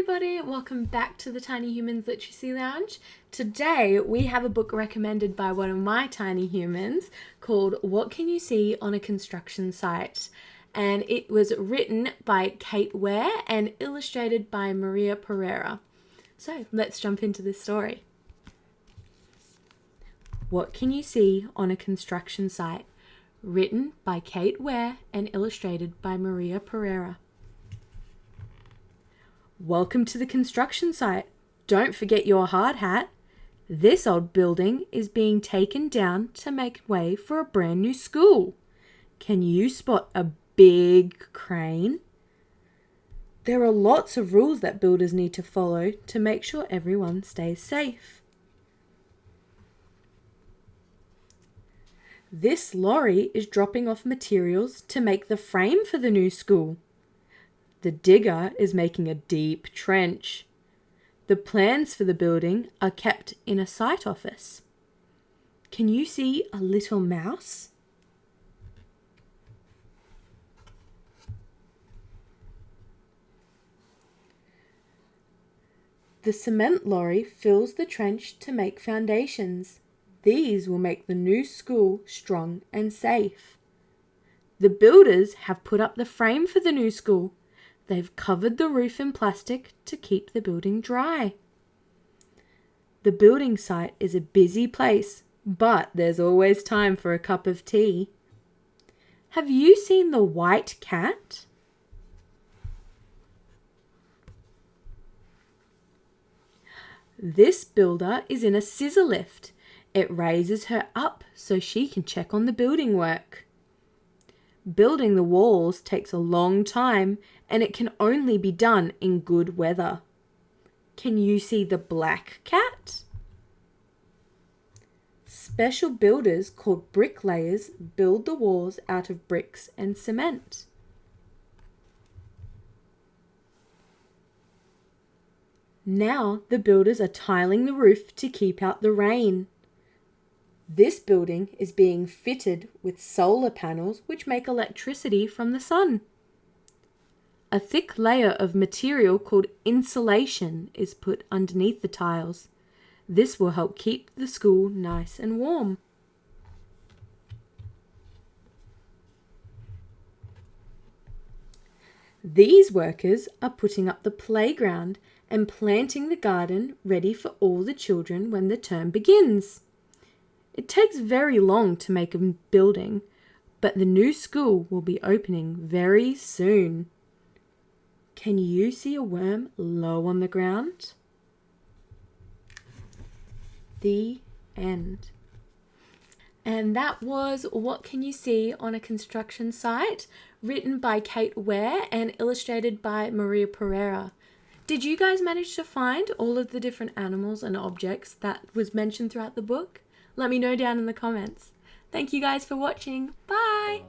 everybody, welcome back to the Tiny Humans Literacy Lounge. Today we have a book recommended by one of my tiny humans called What Can You See on a Construction Site? And it was written by Kate Ware and illustrated by Maria Pereira. So let's jump into this story. What Can You See on a Construction Site? Written by Kate Ware and illustrated by Maria Pereira. Welcome to the construction site. Don't forget your hard hat. This old building is being taken down to make way for a brand new school. Can you spot a big crane? There are lots of rules that builders need to follow to make sure everyone stays safe. This lorry is dropping off materials to make the frame for the new school. The digger is making a deep trench. The plans for the building are kept in a site office. Can you see a little mouse? The cement lorry fills the trench to make foundations. These will make the new school strong and safe. The builders have put up the frame for the new school. They've covered the roof in plastic to keep the building dry. The building site is a busy place, but there's always time for a cup of tea. Have you seen the white cat? This builder is in a scissor lift. It raises her up so she can check on the building work. Building the walls takes a long time and it can only be done in good weather. Can you see the black cat? Special builders called bricklayers build the walls out of bricks and cement. Now the builders are tiling the roof to keep out the rain. This building is being fitted with solar panels which make electricity from the sun. A thick layer of material called insulation is put underneath the tiles. This will help keep the school nice and warm. These workers are putting up the playground and planting the garden ready for all the children when the term begins. It takes very long to make a building, but the new school will be opening very soon. Can you see a worm low on the ground? The end. And that was What Can You See on a Construction Site, written by Kate Ware and illustrated by Maria Pereira. Did you guys manage to find all of the different animals and objects that was mentioned throughout the book? Let me know down in the comments. Thank you guys for watching. Bye!